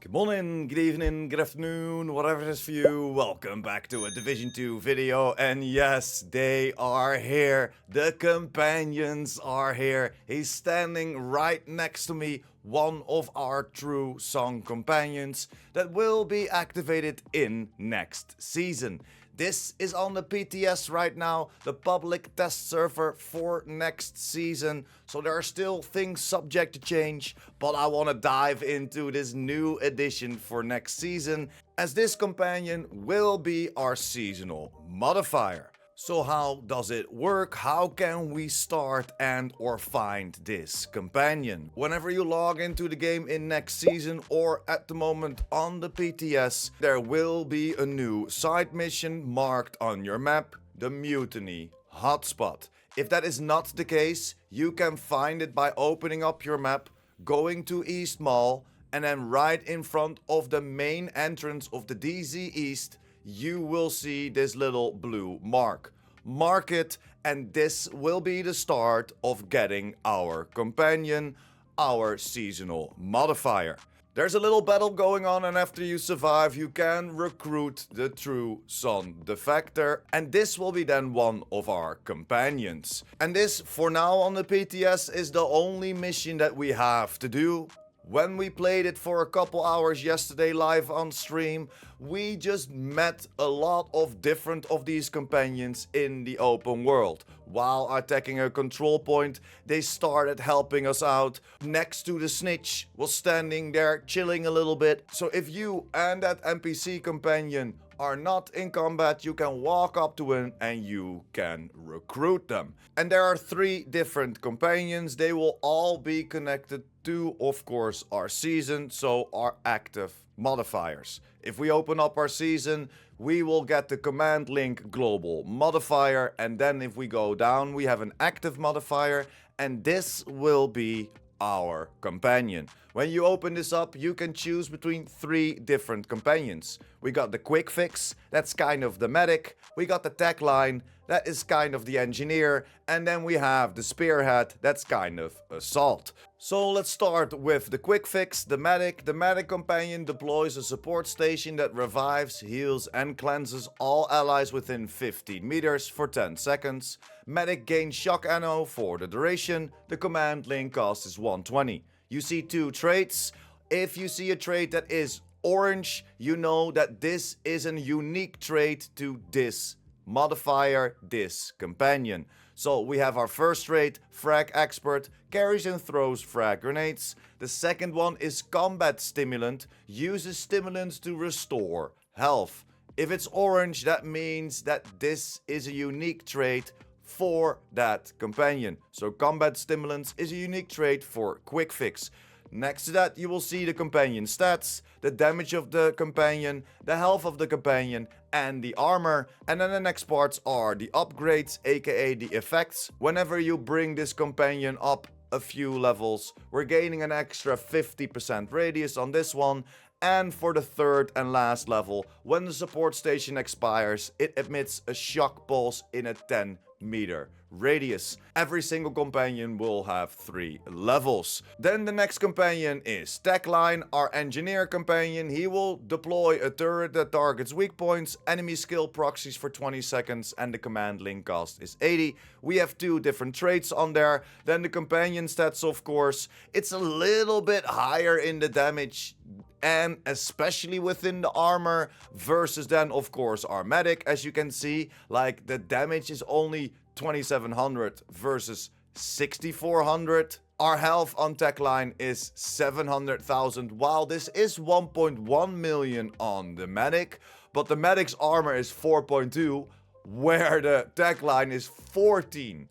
Good morning, good evening, good afternoon, whatever it is for you. Welcome back to a Division 2 video. And yes, they are here. The companions are here. He's standing right next to me. One of our true song companions that will be activated in next season. This is on the PTS right now, the public test server for next season. So there are still things subject to change, but I want to dive into this new edition for next season, as this companion will be our seasonal modifier. So how does it work? How can we start and or find this companion? Whenever you log into the game in next season or at the moment on the PTS, there will be a new side mission marked on your map, the Mutiny Hotspot. If that is not the case, you can find it by opening up your map, going to East Mall, and then right in front of the main entrance of the DZ East, you will see this little blue mark. Mark it, and this will be the start of getting our companion, our seasonal modifier. There's a little battle going on, and after you survive, you can recruit the true Sun Defector, and this will be then one of our companions. And this, for now on the PTS, is the only mission that we have to do. When we played it for a couple hours yesterday live on stream, we just met a lot of different of these companions in the open world. While attacking a control point, they started helping us out. Next to the snitch was standing there chilling a little bit. So if you and that NPC companion are not in combat, you can walk up to him and you can recruit them. And there are 3 different companions. They will all be connected to, of course, our season, so our active modifiers. If we open up our season, we will get the command link global modifier, and then if we go down, we have an active modifier, and this will be our companion. When you open this up, you can choose between 3 different companions. We got the quick fix, that's kind of the medic. We got the tech line, that is kind of the engineer. And then we have the spearhead, that's kind of assault. So let's start with the quick fix, the medic. The medic companion deploys a support station that revives, heals and cleanses all allies within 15 meters for 10 seconds. Medic gains shock ammo for the duration. The command link cost is 120. You see 2 traits. If you see a trait that is orange, you know that this is a unique trait to this modifier, this companion. So we have our first trait, Frag Expert, carries and throws frag grenades. The second one is Combat Stimulant, uses stimulants to restore health. If it's orange, that means that this is a unique trait for that companion. So Combat Stimulants is a unique trait for Quick Fix. Next to that, you will see the companion stats, the damage of the companion, the health of the companion, and the armor. And then the next parts are the upgrades, aka the effects. Whenever you bring this companion up a few levels, we're gaining an extra 50% radius on this one. And for the 3rd and last level, when the support station expires, it emits a shock pulse in a 10-meter radius. Every single companion will have 3 levels. Then the next companion is Techline, our engineer companion. He will deploy a turret that targets weak points, enemy skill proxies for 20 seconds, and the command link cost is 80. We have 2 different traits on there. Then the companion stats, of course, it's a little bit higher in the damage and especially within the armor versus then of course our medic. As you can see, like the damage is only 2700 versus 6400. Our health on Techline is 700,000, while this is 1.1 million on the medic, but the medic's armor is 4.2, where the Techline is 14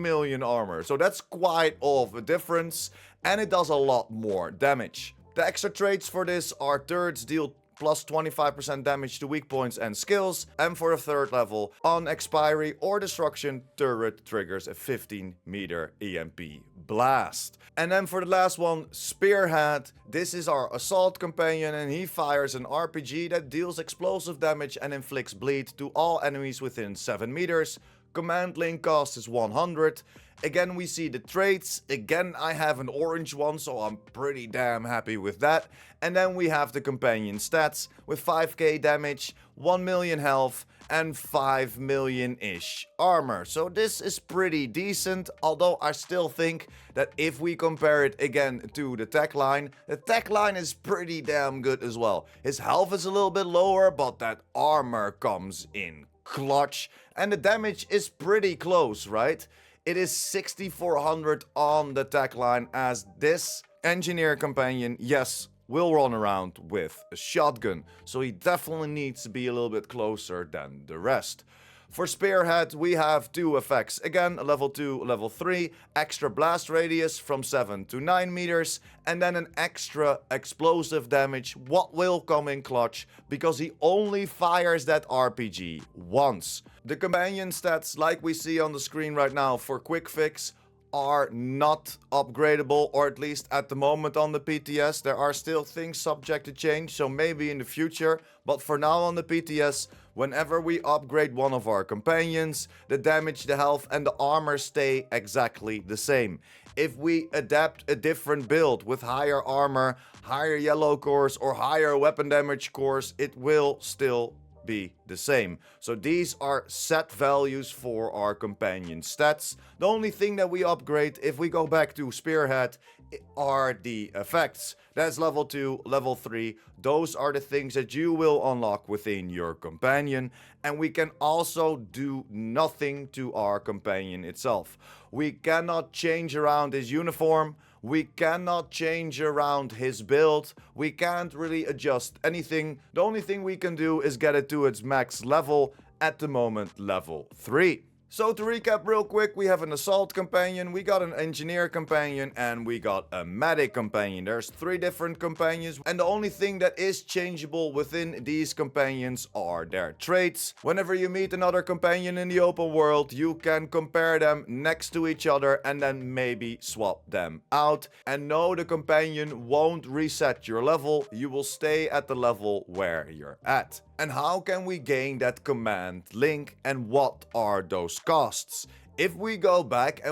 million armor. So that's quite of a difference, and it does a lot more damage. The extra traits for this are turrets deal plus 25% damage to weak points and skills, and for the 3rd level, on expiry or destruction, turret triggers a 15-meter EMP blast. And then for the last one, Spearhead. This is our assault companion, and he fires an RPG that deals explosive damage and inflicts bleed to all enemies within 7 meters. Command link cost is 100. Again, we see the traits. Again, I have an orange one, so I'm pretty damn happy with that. And then we have the companion stats with 5k damage, 1 million health, and 5 million-ish armor. So this is pretty decent, although I still think that if we compare it again to the tech line is pretty damn good as well. His health is a little bit lower, but that armor comes in clutch, and the damage is pretty close, right? It is 6400 on the tech line, as this engineer companion, yes, will run around with a shotgun, so he definitely needs to be a little bit closer than the rest. For Spearhead, we have 2 effects. Again, level 2, level 3, extra blast radius from 7 to 9 meters, and then an extra explosive damage, what will come in clutch, because he only fires that RPG once. The companion stats, like we see on the screen right now for Quick Fix, are not upgradable, or at least at the moment on the PTS. There are still things subject to change, so maybe in the future, but for now on the PTS, whenever we upgrade one of our companions, the damage, the health, and the armor stay exactly the same. If we adapt a different build with higher armor, higher yellow cores, or higher weapon damage cores, it will still be the same. So these are set values for our companion stats. The only thing that we upgrade, if we go back to Spearhead, are the effects. That's level 2, level 3. Those are the things that you will unlock within your companion. And we can also do nothing to our companion itself. We cannot change around his uniform. We cannot change around his build. We can't really adjust anything. The only thing we can do is get it to its max level, at the moment level 3. So to recap real quick, we have an assault companion, we got an engineer companion, and we got a medic companion. There's 3 different companions, and the only thing that is changeable within these companions are their traits. Whenever you meet another companion in the open world, you can compare them next to each other and then maybe swap them out. And no, the companion won't reset your level, you will stay at the level where you're at. And how can we gain that command link, and what are those costs? If we go back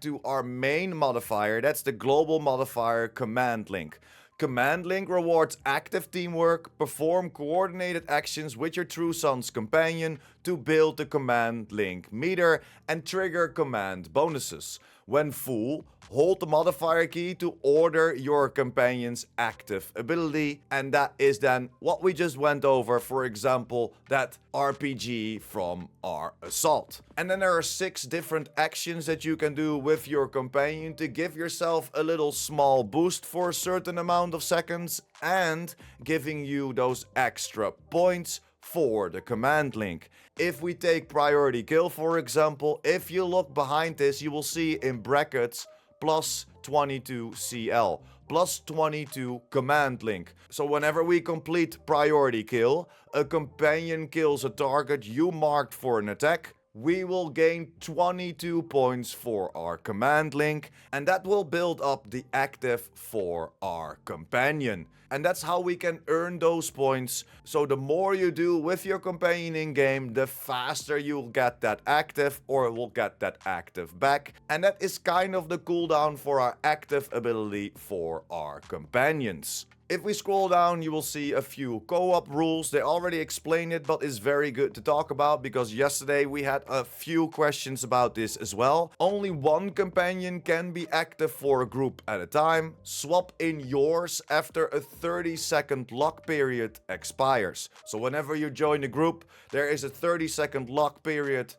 to our main modifier, that's the global modifier command link. Command link rewards active teamwork, perform coordinated actions with your True Sons companion to build the command link meter and trigger command bonuses. When full, hold the modifier key to order your companion's active ability, and that is then what we just went over, for example, that RPG from our assault. And then there are 6 different actions that you can do with your companion to give yourself a little small boost for a certain amount of seconds, and giving you those extra points for the command link. If we take priority kill, for example, if you look behind this, you will see in brackets plus 22 CL, plus 22 command link. So whenever we complete priority kill, a companion kills a target you marked for an attack, we will gain 22 points for our command link, and that will build up the active for our companion. And that's how we can earn those points. So the more you do with your companion in game, the faster you'll get that active, or will get that active back. And that is kind of the cooldown for our active ability for our companions. If we scroll down, you will see a few co-op rules. They already explained it, but it's very good to talk about, because yesterday we had a few questions about this as well. Only one companion can be active for a group at a time. Swap in yours after a 30-second lock period expires. So whenever you join a group, there is a 30-second lock period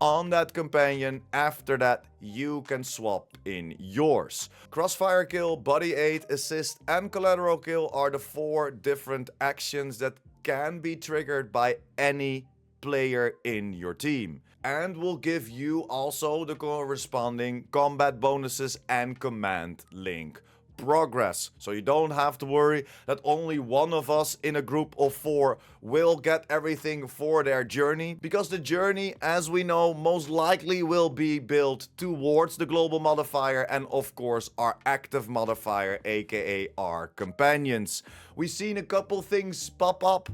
on that companion. After that, you can swap in yours. Crossfire kill, body aid, assist, and collateral kill are the 4 different actions that can be triggered by any player in your team, and will give you also the corresponding combat bonuses and command link progress. So you don't have to worry that only one of us in a group of 4 will get everything for their journey, because the journey, as we know, most likely will be built towards the global modifier and of course our active modifier, aka our companions. We've seen a couple things pop up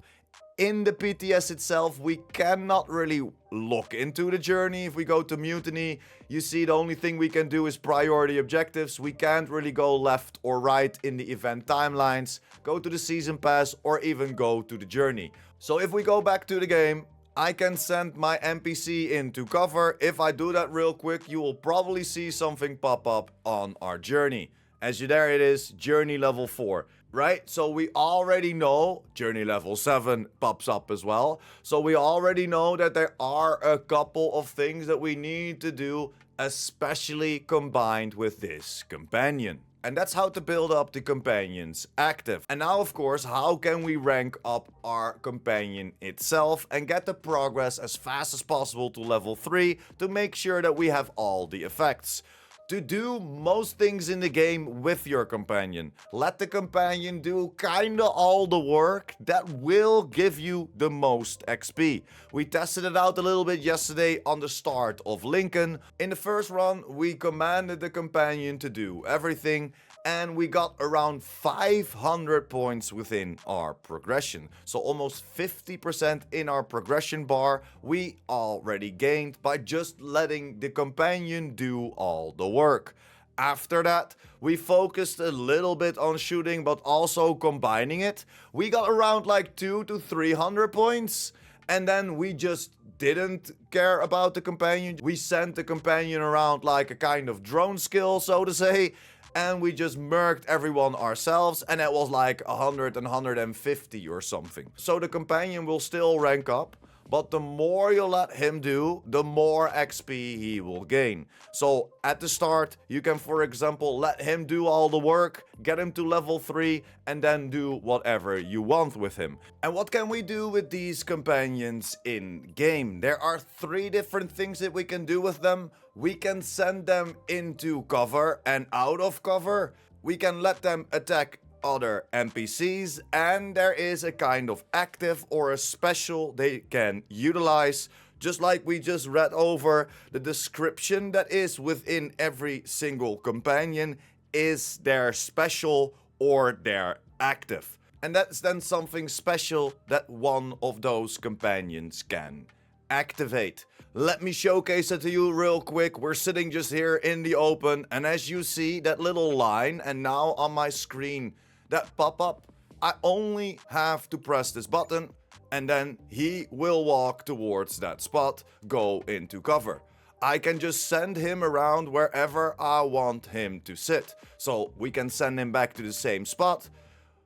In the PTS itself, we cannot really look into the journey. If we go to Mutiny, you see the only thing we can do is priority objectives. We can't really go left or right in the event timelines, go to the season pass, or even go to the journey. So if we go back to the game, I can send my NPC into cover. If I do that real quick, you will probably see something pop up on our journey. There it is, journey level 4. Right? So we already know, journey level 7 pops up as well. So we already know that there are a couple of things that we need to do, especially combined with this companion. And that's how to build up the companions active. And now, of course, how can we rank up our companion itself and get the progress as fast as possible to level 3 to make sure that we have all the effects? To do most things in the game with your companion. Let the companion do kinda all the work. That will give you the most XP. We tested it out a little bit yesterday on the start of Lincoln. In the first run, we commanded the companion to do everything, and we got around 500 points within our progression. So almost 50% in our progression bar we already gained by just letting the companion do all the work. After that, we focused a little bit on shooting, but also combining it. We got around like 200 to 300 points, and then we just didn't care about the companion. We sent the companion around like a kind of drone skill, so to say, and we just murked everyone ourselves, and it was like 100 and 150 or something. So the companion will still rank up, but the more you let him do, the more XP he will gain. So at the start, you can, for example, let him do all the work, get him to level 3, and then do whatever you want with him. And what can we do with these companions in game? There are 3 different things that we can do with them. We can send them into cover and out of cover. We can let them attack other NPCs, and there is a kind of active or a special they can utilize. Just like we just read over, the description that is within every single companion is their special or their active. And that's then something special that one of those companions can activate. Let me showcase it to you real quick. We're sitting just here in the open, and as you see that little line, and now on my screen that pop up, I only have to press this button, and then he will walk towards that spot, go into cover. I can just send him around wherever I want him to sit. So we can send him back to the same spot.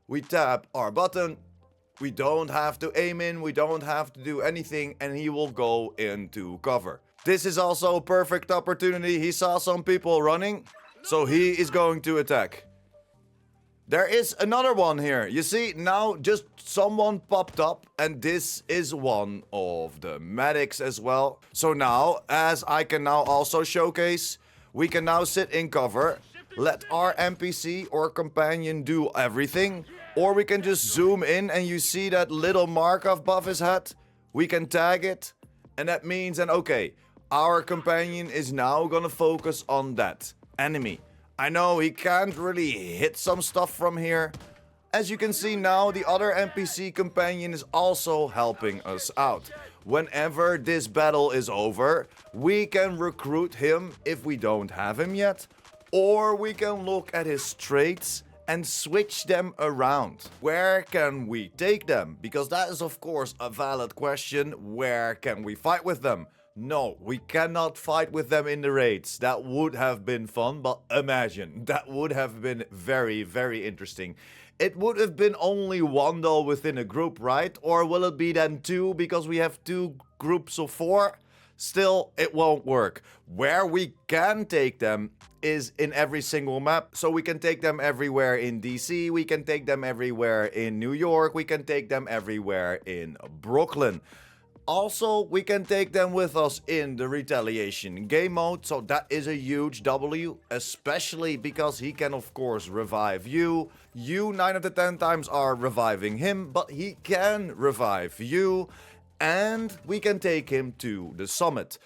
We tap our button. We don't have to aim in, we don't have to do anything, and he will go into cover. This is also a perfect opportunity. He saw some people running, so he is going to attack. There is another one here. You see, now just someone popped up, and this is one of the medics as well. So now, as I can now also showcase, we can now sit in cover, let our NPC or companion do everything. Or we can just zoom in and you see that little mark above his head. We can tag it. And that means that, okay, our companion is now gonna focus on that enemy. I know he can't really hit some stuff from here. As you can see now, the other NPC companion is also helping us out. Whenever this battle is over, we can recruit him if we don't have him yet. Or we can look at his traits and switch them around. Where can we take them? Because that is of course a valid question. Where can we fight with them? No, we cannot fight with them in the raids. That would have been fun, but imagine, that would have been very, very interesting. It would have been only 1 though within a group, right? Or will it be then 2 because we have 2 groups of 4? Still, it won't work. Where we can take them is in every single map. So we can take them everywhere in DC, we can take them everywhere in New York, we can take them everywhere in Brooklyn. Also, we can take them with us in the retaliation game mode, so that is a huge W, especially because he can of course revive you. You 9 out of 10 times are reviving him, but he can revive you. And we can take him to the summit.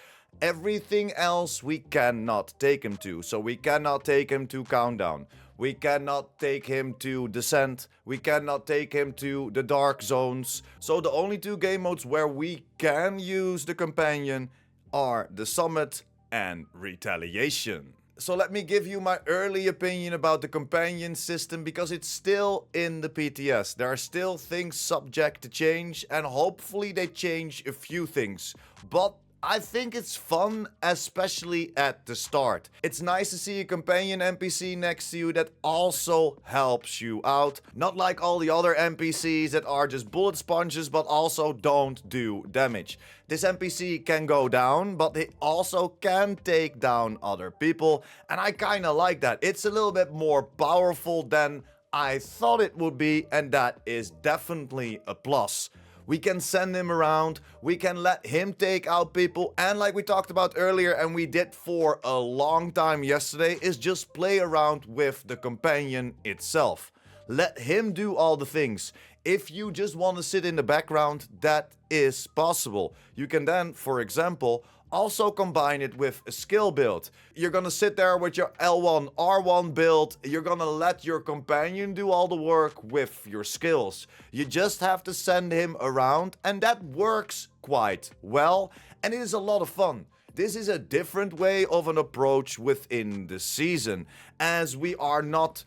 Everything else we cannot take him to. So we cannot take him to countdown. We cannot take him to Descent. We cannot take him to the Dark Zones. So the only 2 game modes where we can use the companion are the Summit and Retaliation. So let me give you my early opinion about the companion system, because it's still in the PTS. There are still things subject to change, and hopefully they change a few things. But I think it's fun, especially at the start. It's nice to see a companion NPC next to you that also helps you out. Not like all the other NPCs that are just bullet sponges but also don't do damage. This NPC can go down, but it also can take down other people. And I kinda like that. It's a little bit more powerful than I thought it would be, and that is definitely a plus. We can send him around, we can let him take out people, and like we talked about earlier and we did for a long time yesterday, is just play around with the companion itself. Let him do all the things. If you just want to sit in the background, that is possible. You can then, for example, also combine it with a skill build. You're gonna sit there with your L1, R1 build. You're gonna let your companion do all the work with your skills. You just have to send him around, and that works quite well, and it is a lot of fun. This is a different way of an approach within the season, as we are not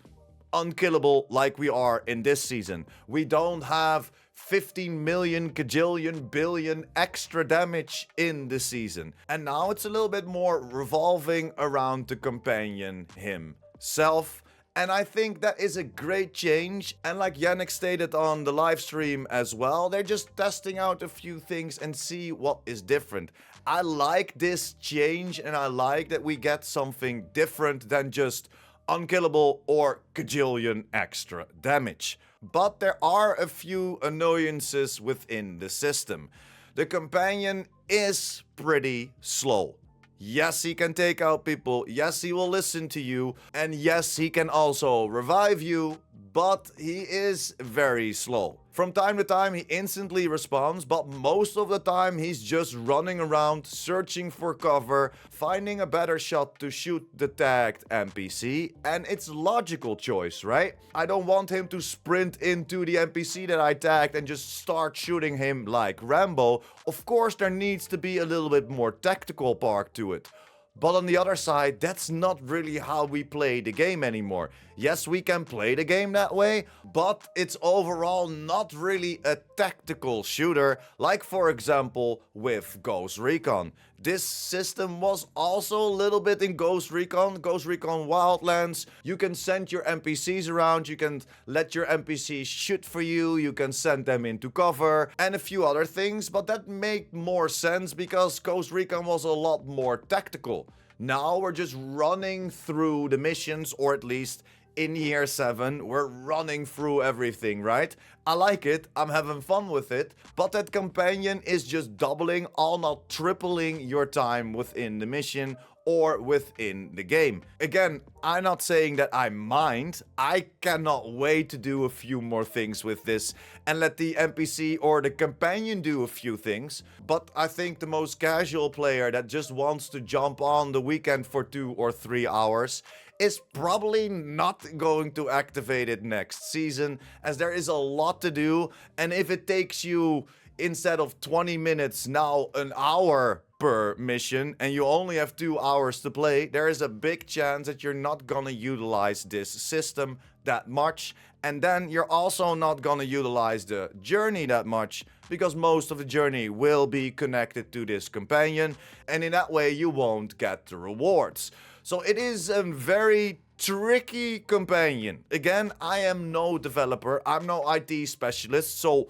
unkillable like we are in this season. We don't have 15 million kajillion billion extra damage in the season. And now it's a little bit more revolving around the companion himself. And I think that is a great change. And like Yannick stated on the live stream as well, they're just testing out a few things and see what is different. I like this change, and I like that we get something different than just unkillable or kajillion extra damage. But there are a few annoyances within the system. The companion is pretty slow. Yes, he can take out people. Yes, he will listen to you. And yes, he can also revive you. But he is very slow. From time to time, he instantly responds, but most of the time he's just running around, searching for cover, finding a better shot to shoot the tagged NPC, and it's logical choice, right? I don't want him to sprint into the NPC that I tagged and just start shooting him like Rambo. Of course, there needs to be a little bit more tactical part to it. But on the other side, that's not really how we play the game anymore. Yes, we can play the game that way, but it's overall not really a tactical shooter, like for example with Ghost Recon. This system was also a little bit in Ghost Recon Wildlands. You can send your NPCs around, you can let your NPCs shoot for you, you can send them into cover, and a few other things, but that made more sense because Ghost Recon was a lot more tactical. Now we're just running through the missions, or at least in year 7, we're running through everything, right? I like it, I'm having fun with it, but that companion is just doubling, all not tripling your time within the mission or within the game. Again, I'm not saying that I mind. I cannot wait to do a few more things with this and let the NPC or the companion do a few things. But I think the most casual player that just wants to jump on the weekend for 2 or 3 hours is probably not going to activate it next season, as there is a lot to do, and if it takes you, instead of 20 minutes, now an hour per mission, and you only have 2 hours to play, there is a big chance that you're not gonna utilize this system that much, and then you're also not gonna utilize the journey that much, because most of the journey will be connected to this companion, and in that way you won't get the rewards. So it is a very tricky companion. Again, I am no developer, I'm no IT specialist, so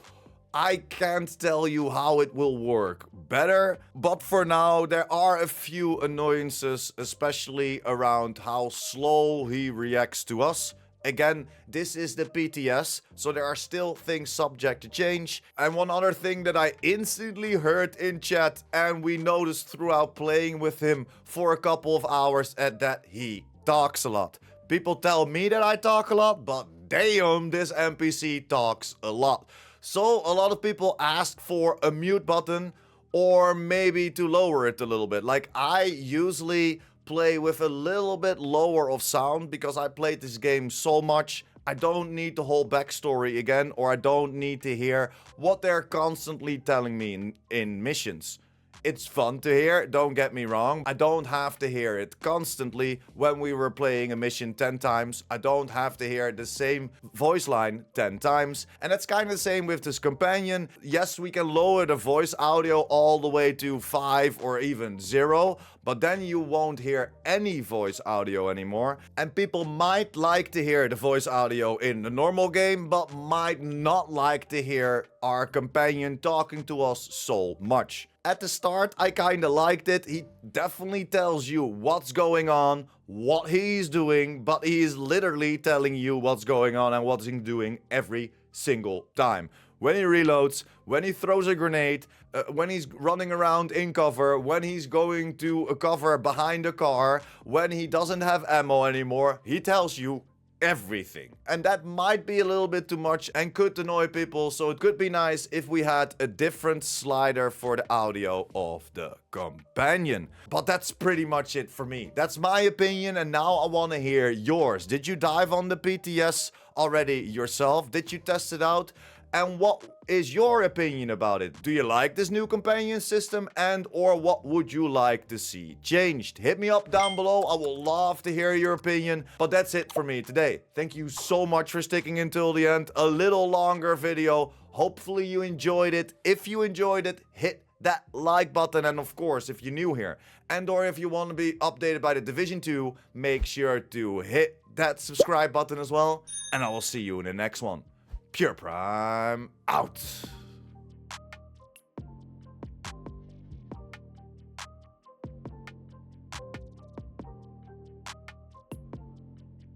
I can't tell you how it will work better, but for now there are a few annoyances, especially around how slow he reacts to us. Again, this is the PTS, so there are still things subject to change. And one other thing that I instantly heard in chat, and we noticed throughout playing with him for a couple of hours, that he talks a lot. People tell me that I talk a lot, but damn, this NPC talks a lot. So a lot of people ask for a mute button, or maybe to lower it a little bit. Like, I usually play with a little bit lower of sound because I played this game so much. I don't need the whole backstory again, or I don't need to hear what they're constantly telling me in missions. It's fun to hear, don't get me wrong. I don't have to hear it constantly when we were playing a mission 10 times. I don't have to hear the same voice line 10 times. And that's kind of the same with this companion. Yes, we can lower the voice audio all the way to 5 or even 0, but then you won't hear any voice audio anymore. And people might like to hear the voice audio in the normal game, but might not like to hear our companion talking to us so much. At the start, I kinda liked it. He definitely tells you what's going on, what he's doing, but he is literally telling you what's going on and what he's doing every single time. When he reloads, when he throws a grenade, when he's running around in cover, when he's going to a cover behind a car, when he doesn't have ammo anymore, he tells you everything. And that might be a little bit too much and could annoy people, so it could be nice if we had a different slider for the audio of the companion. But that's pretty much it for me. That's my opinion, and now I want to hear yours. Did you dive on the PTS already yourself? Did you test it out? And what is your opinion about it? Do you like this new companion system, and or what would you like to see changed? Hit me up down below. I will love to hear your opinion. But that's it for me today. Thank you so much for sticking until the end. A little longer video. Hopefully you enjoyed it. If you enjoyed it, hit that like button. And of course, if you're new here and or if you want to be updated by the Division 2, make sure to hit that subscribe button as well. And I will see you in the next one. Pure Prime out.